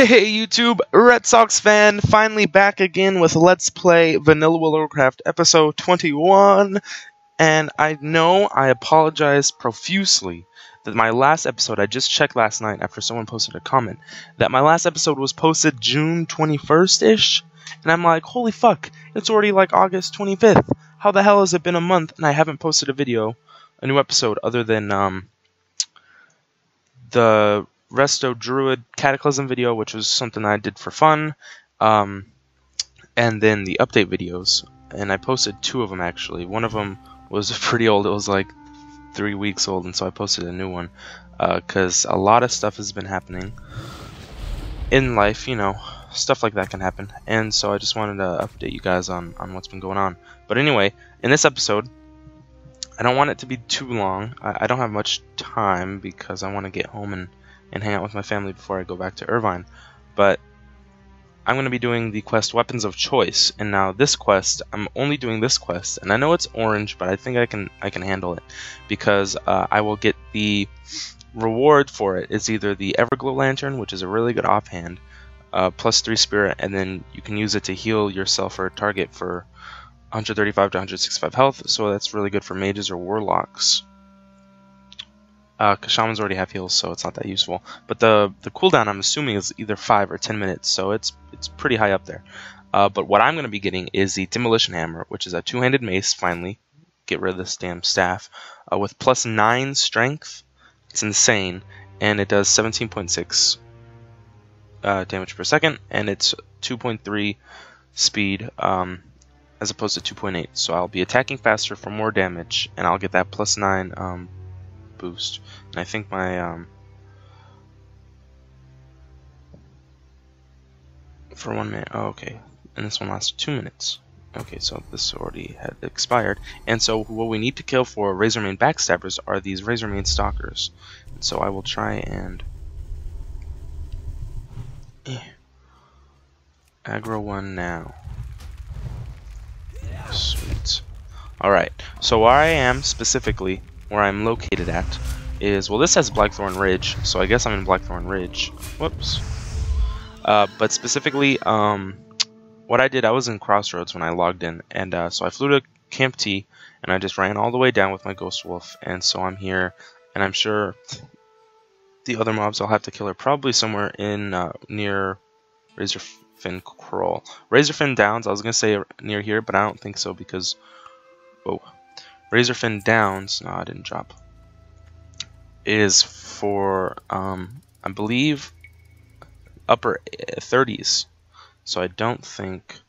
Hey YouTube, Red Sox fan, finally back again with Let's Play Vanilla Warcraft episode 21. And I know I apologize profusely that my last episode, I just checked last night after someone posted a comment, that my last episode was posted June 21st-ish. And I'm like, holy fuck, it's already like August 25th. How the hell has it been a month and I haven't posted a new episode, other than the Resto Druid Cataclysm video, which was something I did for fun, and then the update videos, and I posted two of them actually. One of them was pretty old, it was like 3 weeks old, and so I posted a new one, because a lot of stuff has been happening in life, you know, stuff like that can happen, and so I just wanted to update you guys on what's been going on. But anyway, in this episode, I don't want it to be too long. I don't have much time because I want to get home and hang out with my family before I go back to Irvine. But I'm going to be doing the quest Weapons of Choice, and now this quest, I'm only doing this quest, and I know it's orange, but I think I can handle it, because I will get the reward for it. It's either the Everglow Lantern, which is a really good offhand, plus 3 spirit, and then you can use it to heal yourself or a target for 135 to 165 health, so that's really good for mages or warlocks. Because shamans already have heals, so it's not that useful. But the cooldown, I'm assuming, is either 5 or 10 minutes, so it's pretty high up there. But what I'm going to be getting is the Demolition Hammer, which is a two-handed mace, finally. Get rid of this damn staff. With plus 9 strength. It's insane. And it does 17.6 damage per second, and it's 2.3 speed, as opposed to 2.8. So I'll be attacking faster for more damage, and I'll get that plus 9 boost. And I think my for 1 minute. Oh, okay, and this one lasts 2 minutes. Okay, so this already had expired. And so what we need to kill for Razormane Backstabbers are these Razormane Stalkers. And so I will try and aggro one now. Sweet. Alright, so where I am specifically, where I'm located at, is, well, this has Blackthorn Ridge, so I guess I'm in Blackthorn Ridge. Whoops. But specifically, what I did, I was in Crossroads when I logged in, and so I flew to Camp T, and I just ran all the way down with my Ghost Wolf, and so I'm here, and I'm sure the other mobs I'll have to kill are probably somewhere in near Razorfin Crawl. Razorfin Downs, I was going to say near here, but I don't think so, because, whoa, Razorfin Downs, no, I didn't drop, is for, I believe, upper 30s, so I don't think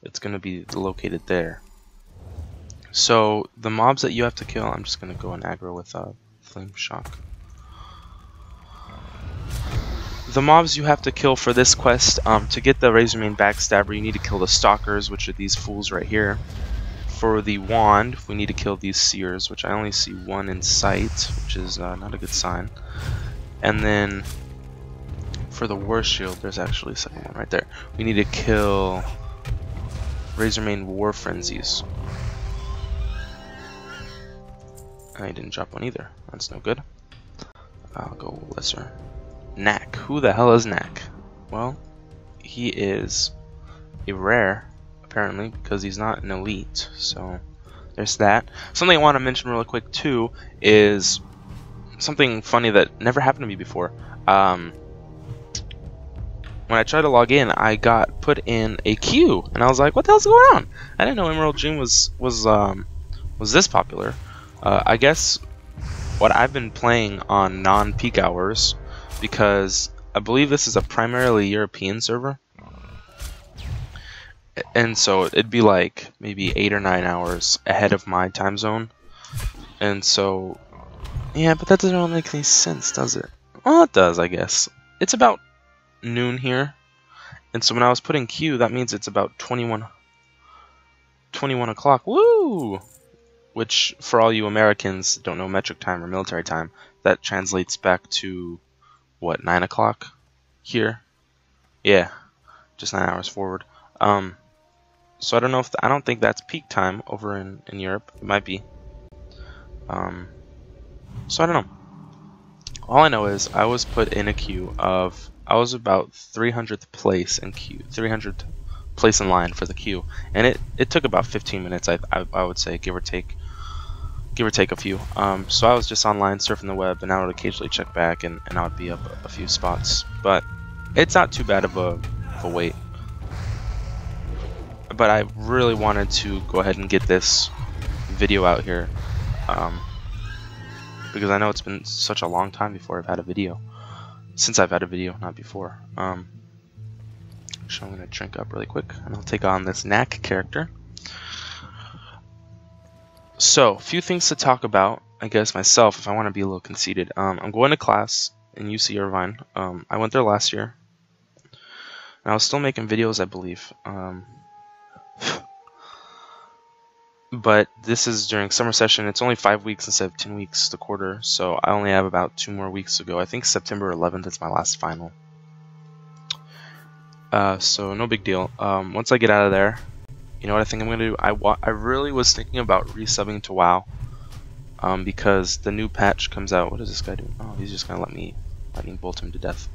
it's going to be located there. So the mobs that you have to kill, I'm just going to go and aggro with Flame Shock. The mobs you have to kill for this quest, to get the Razormane Backstabber, you need to kill the Stalkers, which are these fools right here. For the wand, we need to kill these Seers, which I only see one in sight, which is not a good sign. And then for the War Shield, there's actually a second one right there. We need to kill Razormane War Frenzies. I didn't drop one either. That's no good. I'll go lesser. Knack. Who the hell is Knack? Well, he is a rare, apparently, because he's not an elite, so there's that. Something I want to mention really quick too is something funny that never happened to me before. When I tried to log in, I got put in a queue, and I was like, what the hell's going on? I didn't know Emerald Dream was this popular. I guess what I've been playing on non-peak hours, because I believe this is a primarily European server, and so it'd be like maybe 8 or 9 hours ahead of my time zone. And so, yeah, but that doesn't really make any sense, does it? Well, it does, I guess. It's about noon here, and so when I was putting Q, that means it's about 21 o'clock. Woo! Which, for all you Americans that don't know metric time or military time, that translates back to what, 9 o'clock here? Yeah, just 9 hours forward. So I don't know if I don't think that's peak time over in Europe. It might be. So I don't know. All I know is I was put in a queue of I was about 300th place in queue, 300th place in line for the queue, and it took about 15 minutes. I would say, give or take a few. So I was just online surfing the web, and I would occasionally check back, and I would be up a few spots. But it's not too bad of a wait. But I really wanted to go ahead and get this video out here, because I know it's been such a long time before I've had a video. Since I've had a video, not before. So I'm gonna drink up really quick, and I'll take on this Knack character. So, a few things to talk about, I guess, myself, if I want to be a little conceited. I'm going to class in UC Irvine. I went there last year, and I was still making videos, I believe. But this is during summer session. It's only 5 weeks instead of 10 weeks the quarter, so I only have about 2 more weeks to go. I think September 11th is my last final. So no big deal. Once I get out of there, you know what I think I'm gonna do? I really was thinking about resubbing to WoW, because the new patch comes out. What is this guy doing? Oh, he's just gonna let me lightning bolt him to death.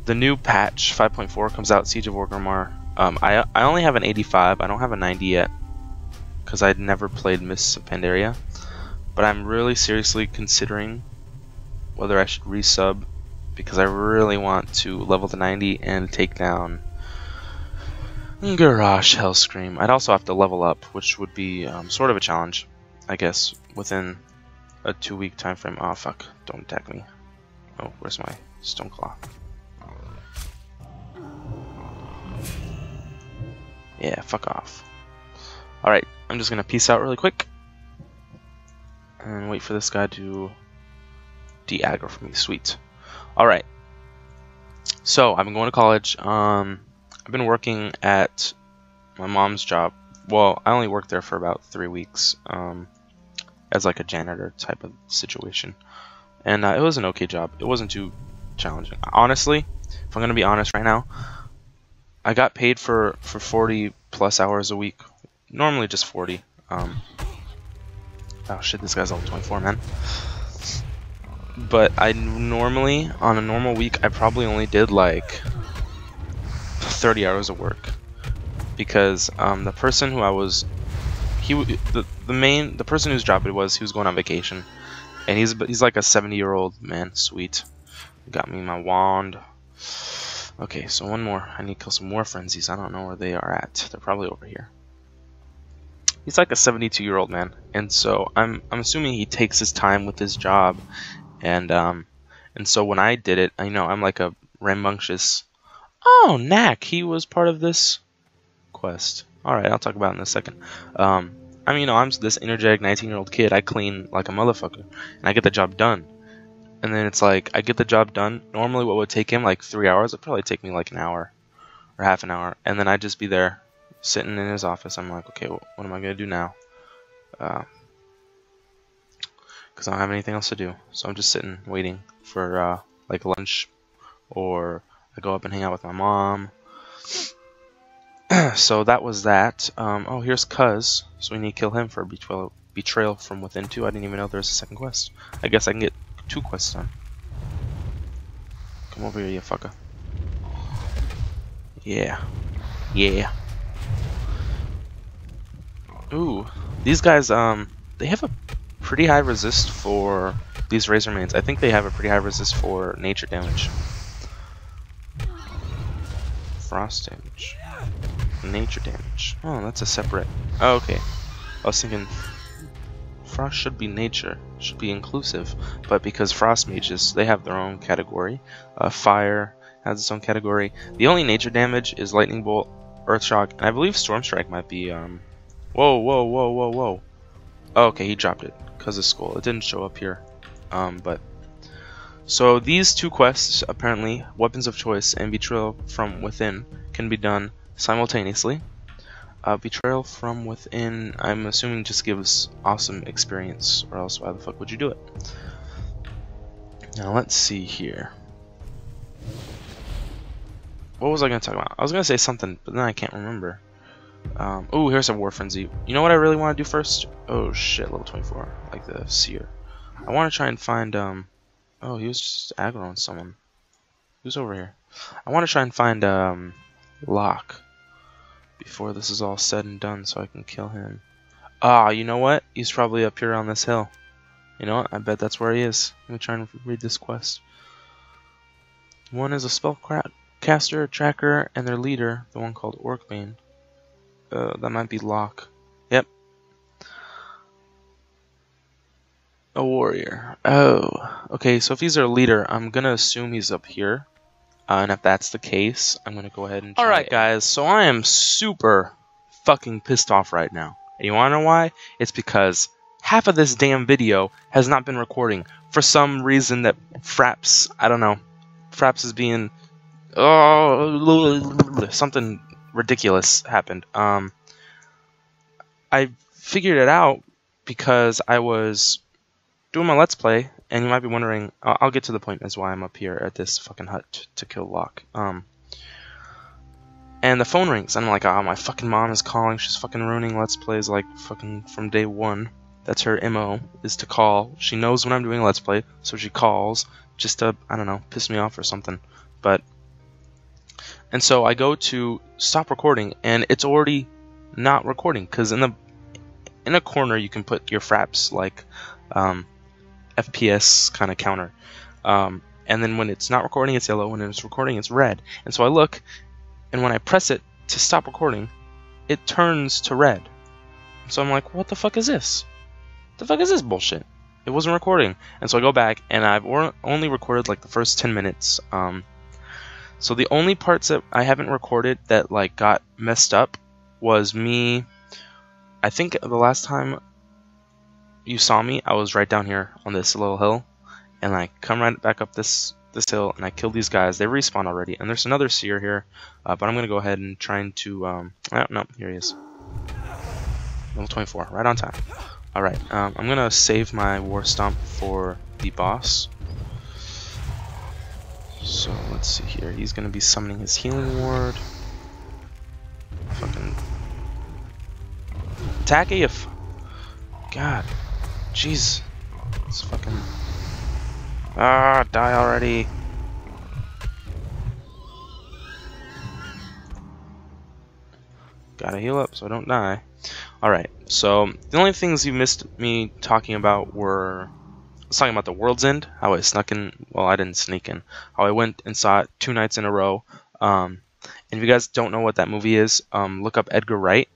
The new patch 5.4 comes out, Siege of Orgrimmar. I only have an 85. I don't have a 90 yet, because I'd never played Mists of Pandaria. But I'm really seriously considering whether I should resub, because I really want to level to 90 and take down Garrosh Hellscream. I'd also have to level up, which would be sort of a challenge, I guess, within a 2-week time frame. Oh fuck, don't attack me. Oh, where's my Stoneclaw? Yeah, fuck off. Alright, I'm just gonna peace out really quick and wait for this guy to de-aggro for me. Sweet. Alright, so I've been going to college. I've been working at my mom's job. Well, I only worked there for about 3 weeks, as like a janitor type of situation, and it was an okay job. It wasn't too challenging, honestly. If I'm gonna be honest right now, I got paid for 40 plus hours a week. Normally just 40. Oh shit, this guy's level 24, man. But I normally, on a normal week, I probably only did like 30 hours of work, because the person who I was, the person whose job it was, he was going on vacation, and he's like a 70-year-old man. Sweet, got me my wand. Okay, so one more. I need to kill some more frenzies. I don't know where they are at. They're probably over here. He's like a 72-year-old man, and so I'm assuming he takes his time with his job, and so when I did it, I know I'm like a rambunctious. Oh, Knack, he was part of this quest. All right, I'll talk about it in a second. I mean, you know, I'm this energetic 19-year-old kid. I clean like a motherfucker, and I get the job done. And then it's like, I get the job done. Normally what would take him like 3 hours would probably take me like an hour or half an hour. And then I'd just be there sitting in his office. I'm like, okay, well, what am I going to do now? Because I don't have anything else to do. So I'm just sitting waiting for like lunch, or I go up and hang out with my mom. So that was that. Oh, here's Cuz. So we need to kill him for Betrayal from Within 2. I didn't even know there was a second quest. I guess I can get 2 quests done. Come over here, you fucker. Yeah. Yeah. Ooh. These guys, they have a pretty high resist for these Razor Mains. I think they have a pretty high resist for nature damage. Frost damage. Nature damage. Oh, that's a separate. Oh, okay. I was thinking Frost should be nature, should be inclusive, but because Frost mages, they have their own category. Fire has its own category. The only nature damage is Lightning Bolt, Earth Shock, and I believe Storm Strike might be. Whoa, whoa, whoa, whoa, whoa. Oh, okay, he dropped it because of Skull. It didn't show up here. But so these 2 quests, apparently, Weapons of Choice and Betrayal from Within, can be done simultaneously. Betrayal from Within, I'm assuming, just gives awesome experience, or else why the fuck would you do it? Now let's see here. What was I going to talk about? I was going to say something, but then I can't remember. Oh, here's a War Frenzy. You know what I really want to do first? Oh shit, level 24, like the Seer. I want to try and find, oh, he was just aggroing someone. Who's over here? I want to try and find Locke before this is all said and done, so I can kill him. Ah, you know what? He's probably up here on this hill. You know what? I bet that's where he is. Let me try and read this quest. One is a spellcaster, a tracker, and their leader, the one called Orcbane. That might be Locke. Yep. A warrior. Oh. Okay, so if he's our leader, I'm gonna assume he's up here. And if that's the case, I'm gonna go ahead and try. Alright guys, so I am super fucking pissed off right now. And you wanna know why? It's because half of this damn video has not been recording. For some reason that Fraps, I don't know. Fraps is being... Oh, something ridiculous happened. I figured it out because I was doing my Let's Play, and you might be wondering, I'll get to the point as why I'm up here at this fucking hut to kill Locke. And the phone rings, and I'm like, oh, my fucking mom is calling, she's fucking ruining Let's Plays like fucking from day one. That's her MO, is to call. She knows when I'm doing a Let's Play, so she calls just to, I don't know, piss me off or something. And so I go to stop recording, and it's already not recording, because in a corner you can put your Fraps like FPS kind of counter, and then when it's not recording it's yellow, when it's recording it's red. And so I look, and when I press it to stop recording, it turns to red. So I'm like, what the fuck is this? The fuck is this bullshit? It wasn't recording. And so I go back, and I've only recorded like the first 10 minutes. So the only parts that I haven't recorded that like got messed up was me. I think the last time you saw me, I was right down here on this little hill, and I come right back up this hill, and I kill these guys. They respawn already, and there's another seer here, but I'm gonna go ahead and try to oh, no, here he is. Level 24, right on time. Alright, I'm gonna save my War Stomp for the boss. So let's see here. He's gonna be summoning his healing ward. Fucking attack if. God, jeez, it's fucking. Ah, die already. Gotta heal up so I don't die. Alright, so the only things you missed me talking about were, I was talking about the World's End, how I snuck in, well, I didn't sneak in, how I went and saw it 2 nights in a row. And if you guys don't know what that movie is, look up Edgar Wright,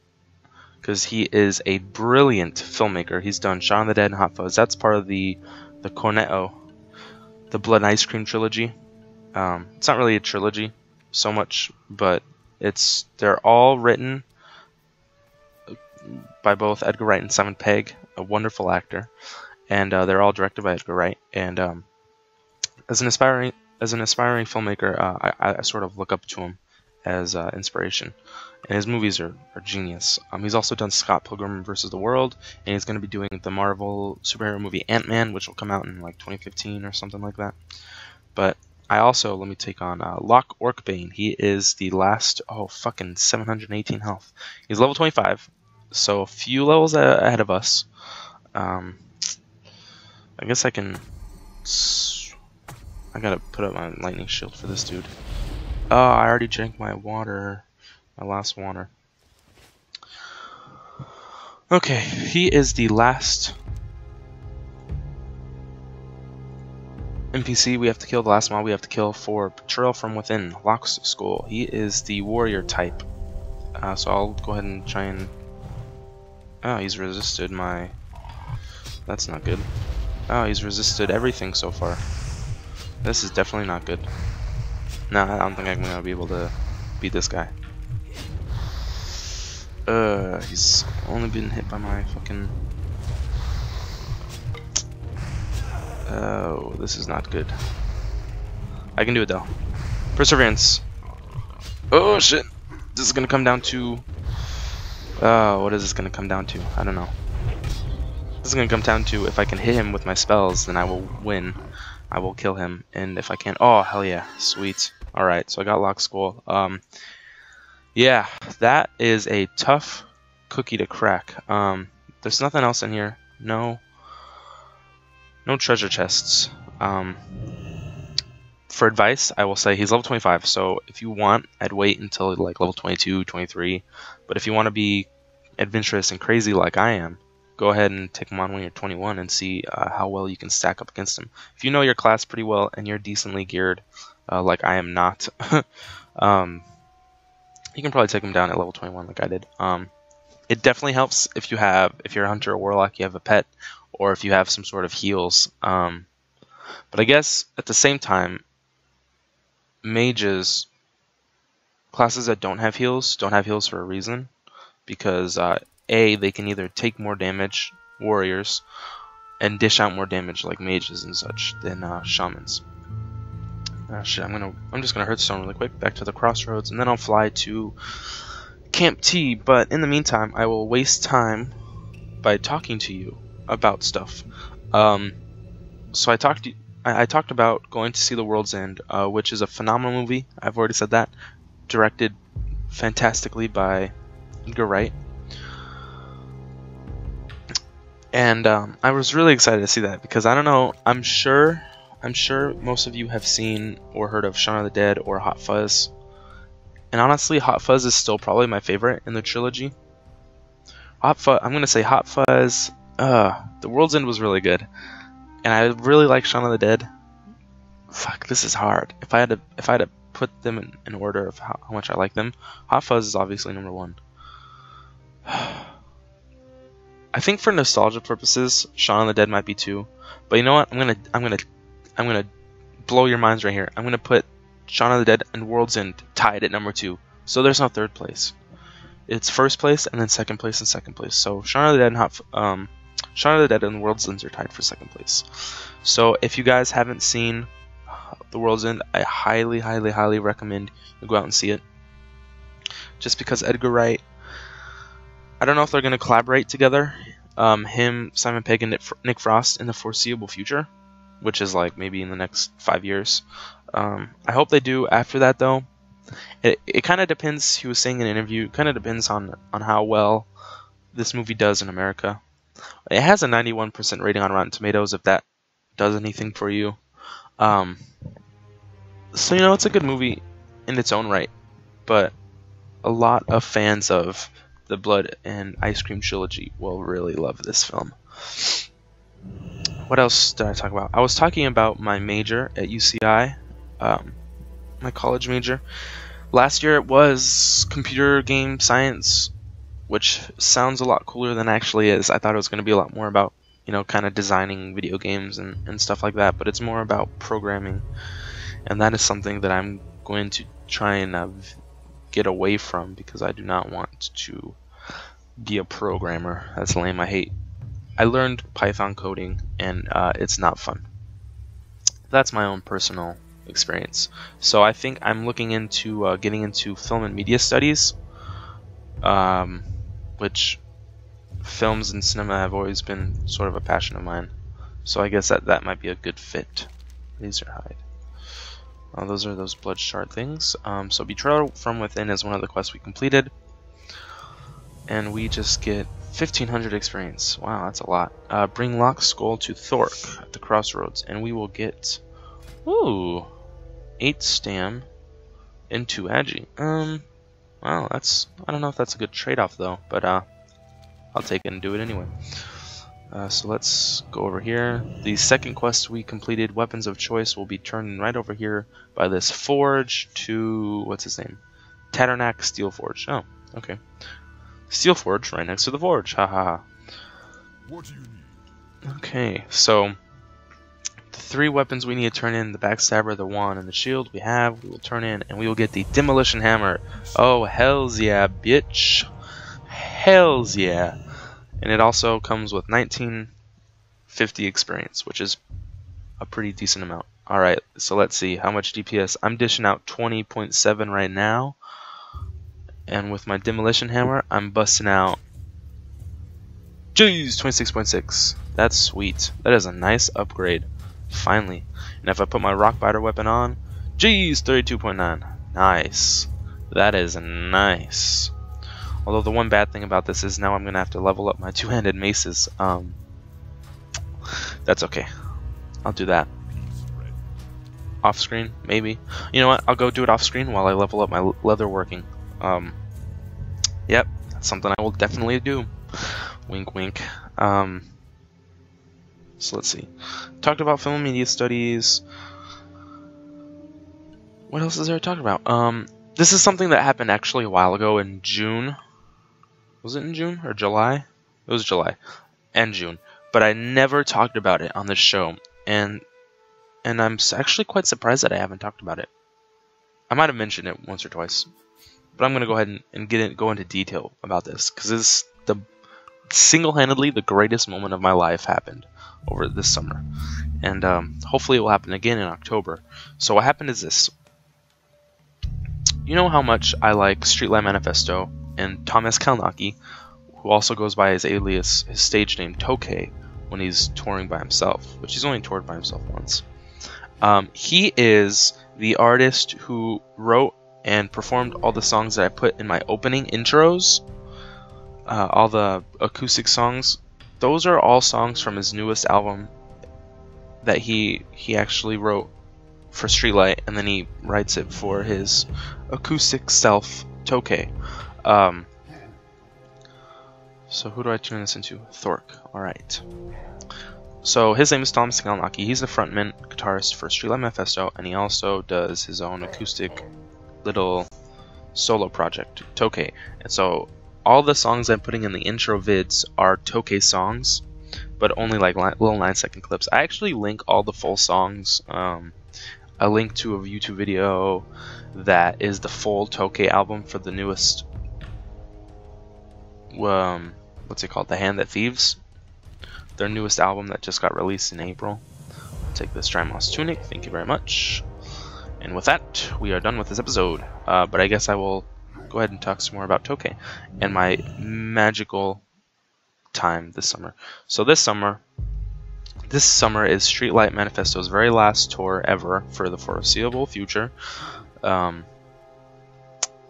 because he is a brilliant filmmaker. He's done Shaun of the Dead and Hot Fuzz. That's part of the Cornetto, the Blood and Ice Cream trilogy. It's not really a trilogy so much, but they're all written by both Edgar Wright and Simon Pegg, a wonderful actor, and they're all directed by Edgar Wright. And as an aspiring filmmaker, I sort of look up to him as inspiration, and his movies are genius. He's also done Scott Pilgrim vs. the World, and he's going to be doing the Marvel superhero movie Ant-Man, which will come out in like 2015 or something like that. But I also, let me take on Locke Orcbane. He is the last, fucking 718 health. He's level 25, so a few levels ahead of us. I guess I gotta put up my lightning shield for this dude. Oh, I already drank my water. My last water. Okay, he is the last NPC we have to kill, the last mob we have to kill for Betrayal from Within, Locke's School. He is the warrior type. So I'll go ahead and try and... Oh, he's resisted my... That's not good. Oh, he's resisted everything so far. This is definitely not good. No, I don't think I'm gonna be able to beat this guy. He's only been hit by my fucking... Oh, this is not good. I can do it though. Perseverance. Oh shit! This is gonna come down to... what is this gonna come down to? I don't know. This is gonna come down to if I can hit him with my spells, then I will win. I will kill him, and if I can't... Oh, hell yeah. Sweet. Alright, so I got Locke's School. Yeah, that is a tough cookie to crack. There's nothing else in here. No treasure chests. for advice, I will say he's level 25. So if you want, I'd wait until like level 22, 23. But if you want to be adventurous and crazy like I am, go ahead and take him on when you're 21 and see how well you can stack up against him. If you know your class pretty well and you're decently geared, like I am not, you can probably take him down at level 21 like I did. It definitely helps if you're a hunter or warlock, you have a pet, or if you have some sort of heals. But I guess at the same time, mages, classes that don't have heals for a reason, because A, they can either take more damage, warriors, and dish out more damage like mages and such than shamans. Shit, I'm just gonna Hearthstone really quick, back to the crossroads, and then I'll fly to Camp T. But in the meantime, I will waste time by talking to you about stuff. So I talked about going to see The World's End, which is a phenomenal movie. I've already said that. Directed fantastically by Edgar Wright. And I was really excited to see that because I don't know, I'm sure most of you have seen or heard of Shaun of the Dead or Hot Fuzz. And honestly, Hot Fuzz is still probably my favorite in the trilogy. I'm gonna say Hot Fuzz. The World's End was really good, and I really like Shaun of the Dead. Fuck, this is hard. If I had to put them in order of how much I like them, Hot Fuzz is obviously number one. I think for nostalgia purposes, Shaun of the Dead might be 2. But you know what? I'm gonna blow your minds right here. I'm gonna put Shaun of the Dead and World's End tied at number 2. So there's no third place. It's first place and then second place and second place. So Shaun of the Dead and Shaun of the Dead and World's End are tied for second place. So if you guys haven't seen The World's End, I highly, highly, highly recommend you go out and see it. Just because Edgar Wright, I don't know if they're going to collaborate together, him, Simon Pegg, and Nick Frost in the foreseeable future, which is like maybe in the next 5 years. I hope they do after that, though. It kind of depends, he was saying in an interview, it kind of depends on how well this movie does in America. It has a 91% rating on Rotten Tomatoes, if that does anything for you. So, you know, it's a good movie in its own right, but a lot of fans of the Blood and Ice Cream trilogy will really love this film. What else did I talk about? I was talking about my major at UCI, my college major. Last year it was computer game science, which sounds a lot cooler than it actually is. I thought it was going to be a lot more about, you know, kind of designing video games and stuff like that, but it's more about programming, and that is something that I'm going to try and get away from because I do not want to be a programmer. That's lame. I learned Python coding, and it's not fun. That's my own personal experience. So I think I'm looking into getting into film and media studies, which films and cinema have always been sort of a passion of mine. So I guess that might be a good fit. Laser hide. Those are those blood shard things. So Betrayal from Within is one of the quests we completed, and we just get 1500 experience. Wow, that's a lot. Bring Lock's skull to Thork at the crossroads, and we will get 8 stam and 2 agi. Wow, I don't know if that's a good trade-off though, but I'll take it and do it anyway. So let's go over here. The second quest we completed, Weapons of Choice, will be turned right over here by this forge to, what's his name? Tatternack Steel Forge. Oh, okay. Steel Forge right next to the forge. Ha ha ha. What do you need? Okay, so the 3 weapons we need to turn in, the backstabber, the wand, and the shield we will turn in, and we will get the demolition hammer. Oh, hells yeah, bitch. Hells yeah. And it also comes with 1950 experience, which is a pretty decent amount. Alright, so let's see how much DPS. I'm dishing out 20.7 right now. And with my demolition hammer, I'm busting out, jeez, 26.6. That's sweet. That is a nice upgrade. Finally. And if I put my rock biter weapon on, jeez, 32.9. Nice. That is nice. Although the one bad thing about this is now I'm going to have to level up my 2-handed maces. That's okay. I'll do that. off screen, maybe. You know what? I'll go do it off screen while I level up my leatherworking. Yep, that's something I will definitely do. Wink, wink. So let's see. Talked about film and media studies. What else is there to talk about? This is something that happened actually a while ago in June. Was it in June or July? It was July and June. But I never talked about it on this show, and I'm actually quite surprised that I haven't talked about it. I might have mentioned it once or twice, but I'm gonna go ahead and go into detail about this because this single-handedly the greatest moment of my life happened over this summer, and hopefully it will happen again in October. So what happened is this. You know how much I like Streetlight Manifesto and Thomas Kalnaki, who also goes by his alias, his stage name Tokay, when he's touring by himself, which he's only toured by himself once. He is the artist who wrote and performed all the songs that I put in my opening intros, all the acoustic songs. Those are all songs from his newest album that he actually wrote for Streetlight, and then he writes it for his acoustic self, Tokay. So who do I turn this into? Thork. Alright. So his name is Thomas Kalnaki. He's the frontman guitarist for Streetlight Manifesto, and he also does his own acoustic little solo project, Tokay. And so all the songs I'm putting in the intro vids are Tokay songs, but only like little 9-second clips. I actually link all the full songs. I link to a YouTube video that is the full Tokay album for the newest, what's it called? The Hand That Thieves. Their newest album that just got released in April. I'll take this Drymoss Tunic, thank you very much. And with that, we are done with this episode. But I guess I will go ahead and talk some more about Tokay and my magical time this summer. So this summer is Streetlight Manifesto's very last tour ever for the foreseeable future.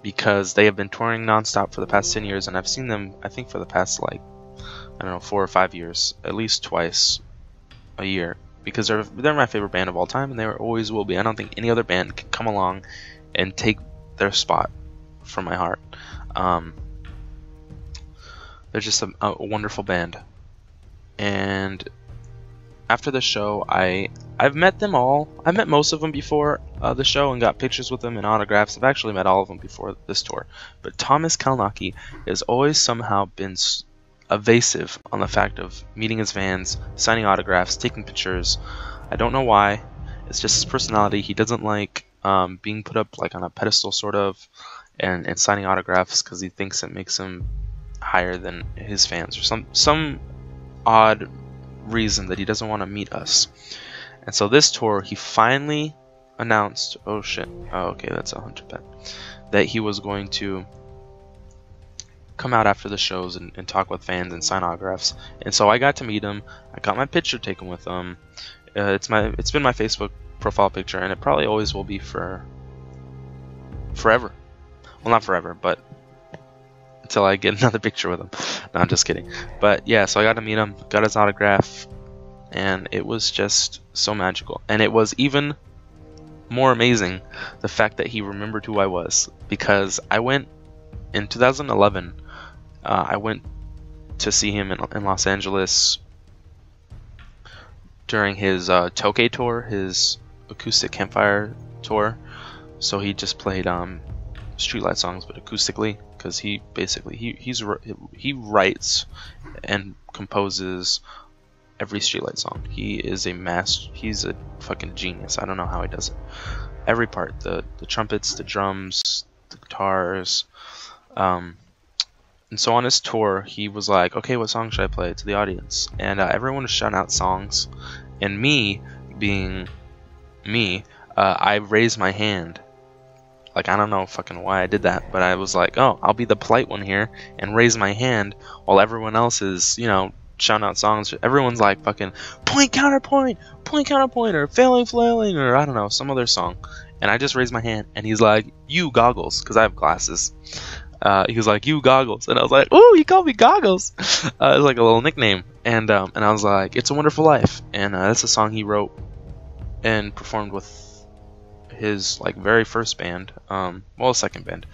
Because they have been touring nonstop for the past 10 years, and I've seen them, I think, for the past, like, I don't know, 4 or 5 years, at least twice a year, because they're my favorite band of all time, and they always will be. I don't think any other band can come along and take their spot from my heart. They're just a wonderful band, and after the show, I've met them all. I've met most of them before the show and got pictures with them and autographs. I've actually met all of them before this tour. But Thomas Kalnaki has always somehow been evasive on the fact of meeting his fans, signing autographs, taking pictures. I don't know why. It's just his personality. He doesn't like being put up like on a pedestal sort of and signing autographs because he thinks it makes him higher than his fans or some odd reason that he doesn't want to meet us. And so this tour, he finally announced, oh shit, oh okay, that's 100%, that he was going to come out after the shows and talk with fans and sign autographs. And so I got to meet him. I got my picture taken with him. It's been my Facebook profile picture, and it probably always will be for forever. Well, not forever, but until I get another picture with him. No, I'm just kidding. But yeah, so I got to meet him, got his autograph, and it was just so magical. And it was even more amazing the fact that he remembered who I was, because I went in 2011. I went to see him in Los Angeles during his Tokay tour, his acoustic campfire tour. So he just played Streetlight songs, but acoustically, because he basically he writes and composes every Streetlight song. He is a he's a fucking genius. I don't know how he does it. Every part, the trumpets, the drums, the guitars. And so on his tour, he was like, okay, what song should I play to the audience? And everyone was shouting out songs, and me being me, I raised my hand. Like, I don't know fucking why I did that, but I was like, oh, I'll be the polite one here and raise my hand while everyone else is, you know, shouting out songs. Everyone's like fucking point counterpoint, or failing flailing, or I don't know, some other song. And I just raised my hand, and he's like, you Goggles, because I have glasses. He was like, you Goggles, and I was like, ooh, he called me Goggles. It was like a little nickname, and I was like, It's a Wonderful Life, and that's a song he wrote and performed with his like very first band, well, second band.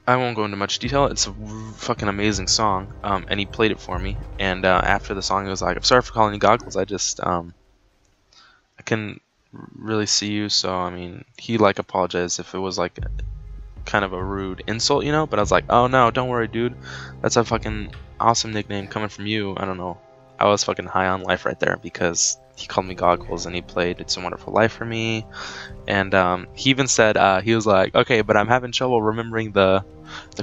I won't go into much detail. It's a fucking amazing song, and he played it for me. And after the song, he was like, "I'm sorry for calling you goggles. I just I can really see you." So I mean, he like apologized if it was like kind of a rude insult, you know. But I was like, "Oh no, don't worry, dude. That's a fucking awesome nickname coming from you." I don't know. I was fucking high on life right there because he called me goggles and he played "It's a Wonderful Life" for me. And he even said he was like, "Okay, but I'm having trouble remembering the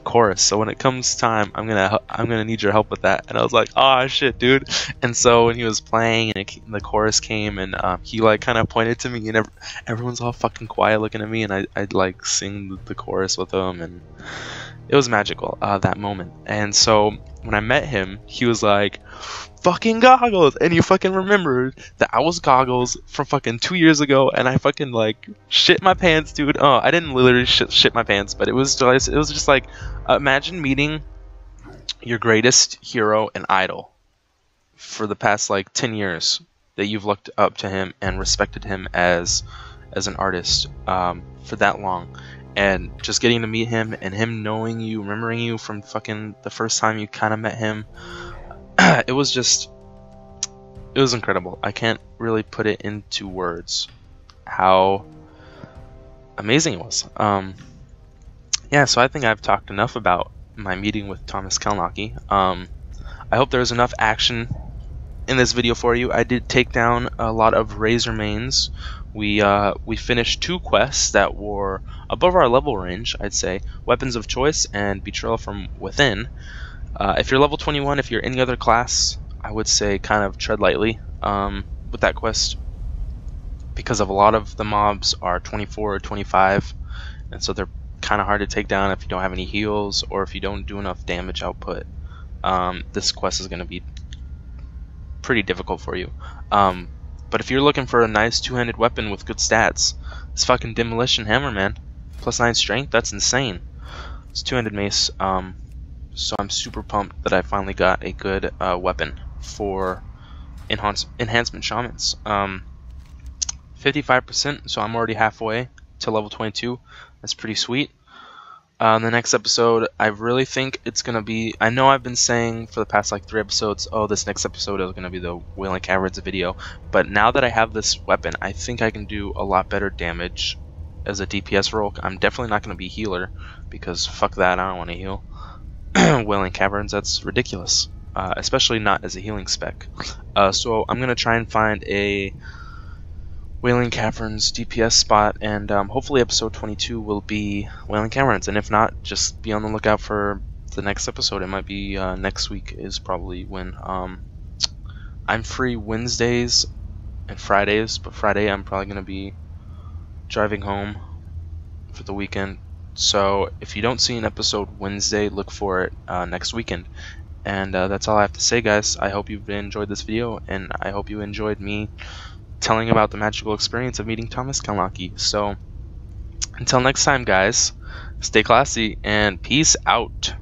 chorus, so when it comes time, I'm gonna need your help with that." And I was like, "Oh shit, dude!" And so when he was playing and the chorus came, and he like kind of pointed to me, and everyone's all fucking quiet looking at me, and I'd like sing the chorus with him, and it was magical that moment. And so when I met him, he was like, "Fucking goggles," and he fucking remembered that I was goggles from fucking 2 years ago, and I fucking like shit my pants, dude. Oh, I didn't literally shit my pants, but it was just like, imagine meeting your greatest hero and idol for the past like 10 years that you've looked up to him and respected him as an artist for that long, and just getting to meet him and him knowing you, remembering you from fucking the first time you kind of met him. It was incredible. I can't really put it into words how amazing it was. Yeah, so I think I've talked enough about my meeting with Thomas Kalnaki. I hope there's enough action in this video for you. I did take down a lot of Razor mains. We finished 2 quests that were above our level range, I'd say. Weapons of Choice and Betrayal from Within. If you're level 21, if you're any other class, I would say kind of tread lightly with that quest, because of a lot of the mobs are 24 or 25, and so they're kind of hard to take down if you don't have any heals or if you don't do enough damage output. This quest is going to be pretty difficult for you. But if you're looking for a nice two-handed weapon with good stats, this fucking Demolition Hammer, man, +9 strength, that's insane. It's two-handed mace. So I'm super pumped that I finally got a good weapon for enhancement shamans. 55%, so I'm already halfway to level 22. That's pretty sweet. The next episode, I really think it's gonna be. I know I've been saying for the past like 3 episodes, oh, this next episode is gonna be the Wailing Caverns video. But now that I have this weapon, I think I can do a lot better damage as a DPS role. I'm definitely not gonna be healer, because fuck that, I don't want to heal. Wailing Caverns, that's ridiculous, especially not as a healing spec. So I'm gonna try and find a Wailing Caverns DPS spot, and hopefully episode 22 will be Wailing Caverns, and if not, just be on the lookout for the next episode. It might be next week is probably when. I'm free Wednesdays and Fridays, but Friday I'm probably gonna be driving home for the weekend. So if you don't see an episode Wednesday, look for it next weekend. And that's all I have to say, guys. I hope you've enjoyed this video, and I hope you enjoyed me telling about the magical experience of meeting Thomas Kalnaki. So until next time, guys, stay classy and peace out.